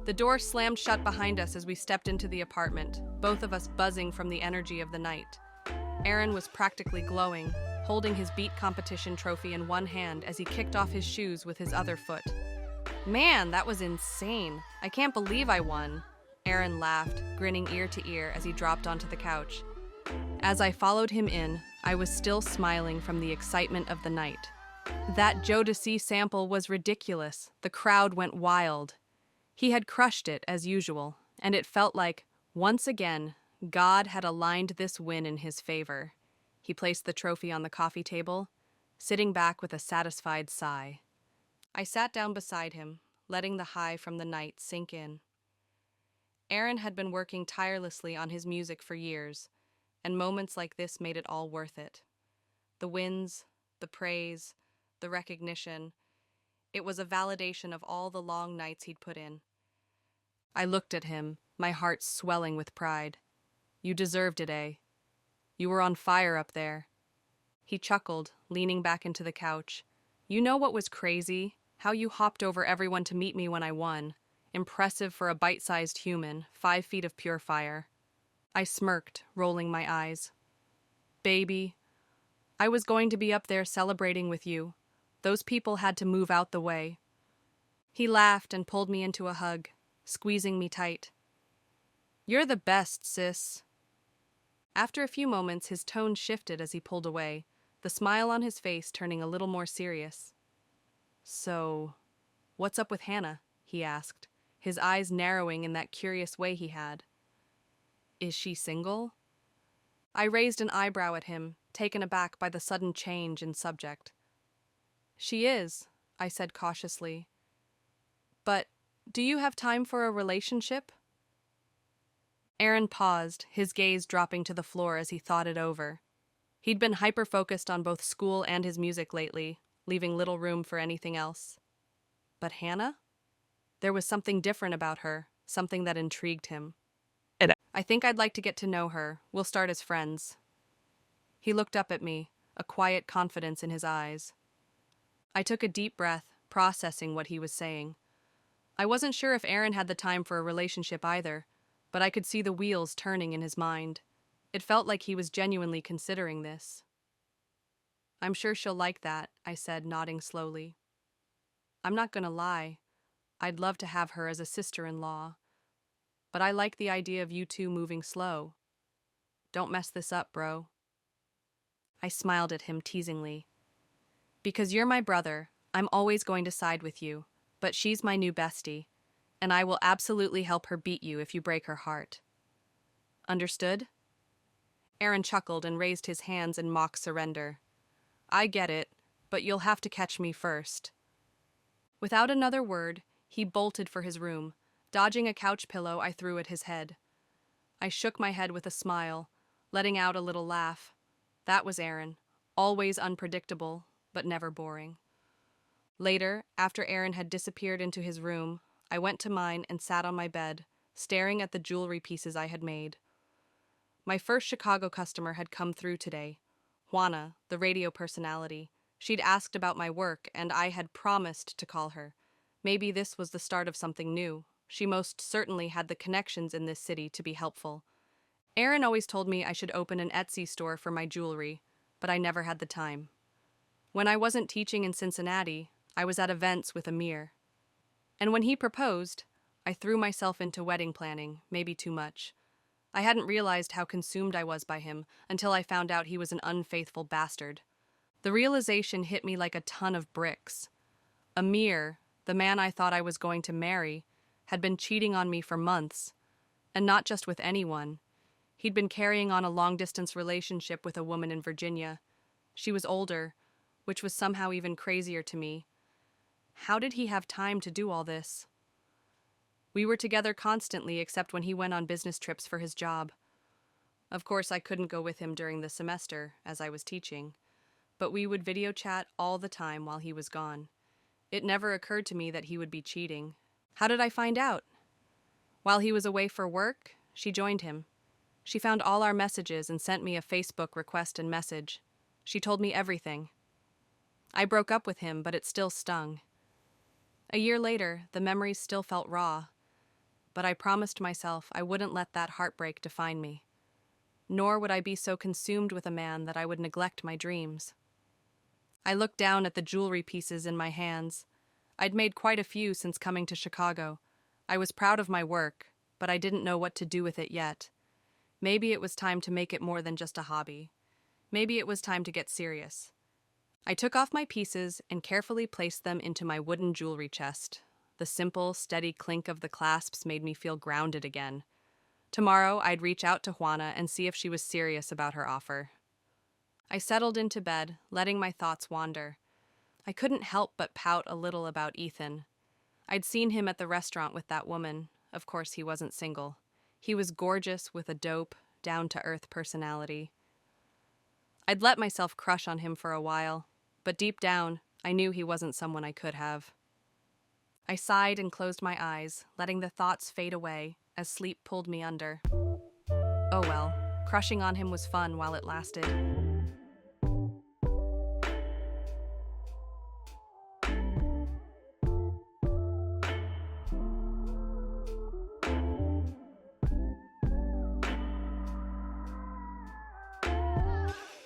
The door slammed shut behind us as we stepped into the apartment, both of us buzzing from the energy of the night. Aaron was practically glowing, holding his beat competition trophy in one hand as he kicked off his shoes with his other foot. Man, that was insane. I can't believe I won. Aaron laughed, grinning ear to ear as he dropped onto the couch. As I followed him in, I was still smiling from the excitement of the night. That Jodeci sample was ridiculous. The crowd went wild. He had crushed it, as usual, and it felt like, once again, God had aligned this win in his favor. He placed the trophy on the coffee table, sitting back with a satisfied sigh. I sat down beside him, letting the high from the night sink in. Aaron had been working tirelessly on his music for years, and moments like this made it all worth it. The wins, the praise, the recognition. It was a validation of all the long nights he'd put in. I looked at him, my heart swelling with pride. You deserved it, eh? You were on fire up there. He chuckled, leaning back into the couch. You know what was crazy? How you hopped over everyone to meet me when I won. Impressive for a bite-sized human, 5 feet of pure fire. I smirked, rolling my eyes. Baby, I was going to be up there celebrating with you. Those people had to move out the way. He laughed and pulled me into a hug, squeezing me tight. You're the best, sis. After a few moments, his tone shifted as he pulled away, the smile on his face turning a little more serious. So, what's up with Hannah? He asked, his eyes narrowing in that curious way he had. Is she single? I raised an eyebrow at him, taken aback by the sudden change in subject. She is, I said cautiously. But do you have time for a relationship? Aaron paused, his gaze dropping to the floor as he thought it over. He'd been hyper-focused on both school and his music lately, leaving little room for anything else. But Hannah? There was something different about her, something that intrigued him. I think I'd like to get to know her. We'll start as friends. He looked up at me, a quiet confidence in his eyes. I took a deep breath, processing what he was saying. I wasn't sure if Aaron had the time for a relationship either, but I could see the wheels turning in his mind. It felt like he was genuinely considering this. I'm sure she'll like that, I said, nodding slowly. I'm not gonna lie. I'd love to have her as a sister-in-law. But I like the idea of you two moving slow. Don't mess this up, bro. I smiled at him teasingly. Because you're my brother, I'm always going to side with you, but she's my new bestie, and I will absolutely help her beat you if you break her heart. Understood? Aaron chuckled and raised his hands in mock surrender. I get it, but you'll have to catch me first. Without another word, he bolted for his room. Dodging a couch pillow, I threw at his head. I shook my head with a smile, letting out a little laugh. That was Aaron, always unpredictable, but never boring. Later, after Aaron had disappeared into his room, I went to mine and sat on my bed, staring at the jewelry pieces I had made. My first Chicago customer had come through today. Juana, the radio personality. She'd asked about my work, and I had promised to call her. Maybe this was the start of something new. She most certainly had the connections in this city to be helpful. Aaron always told me I should open an Etsy store for my jewelry, but I never had the time. When I wasn't teaching in Cincinnati, I was at events with Amir. And when he proposed, I threw myself into wedding planning, maybe too much. I hadn't realized how consumed I was by him until I found out he was an unfaithful bastard. The realization hit me like a ton of bricks. Amir, the man I thought I was going to marry, had been cheating on me for months, and not just with anyone. He'd been carrying on a long-distance relationship with a woman in Virginia. She was older, which was somehow even crazier to me. How did he have time to do all this? We were together constantly except when he went on business trips for his job. Of course, I couldn't go with him during the semester, as I was teaching, but we would video chat all the time while he was gone. It never occurred to me that he would be cheating. How did I find out? While he was away for work, she joined him. She found all our messages and sent me a Facebook request and message. She told me everything. I broke up with him, but it still stung. A year later, the memories still felt raw. but I promised myself I wouldn't let that heartbreak define me. Nor would I be so consumed with a man that I would neglect my dreams. I looked down at the jewelry pieces in my hands. I'd made quite a few since coming to Chicago. I was proud of my work, but I didn't know what to do with it yet. Maybe it was time to make it more than just a hobby. Maybe it was time to get serious. I took off my pieces and carefully placed them into my wooden jewelry chest. The simple, steady clink of the clasps made me feel grounded again. Tomorrow, I'd reach out to Juana and see if she was serious about her offer. I settled into bed, letting my thoughts wander. I couldn't help but pout a little about Ethan. I'd seen him at the restaurant with that woman. Of course, he wasn't single. He was gorgeous with a dope, down-to-earth personality. I'd let myself crush on him for a while, but deep down, I knew he wasn't someone I could have. I sighed and closed my eyes, letting the thoughts fade away as sleep pulled me under. Oh well, crushing on him was fun while it lasted.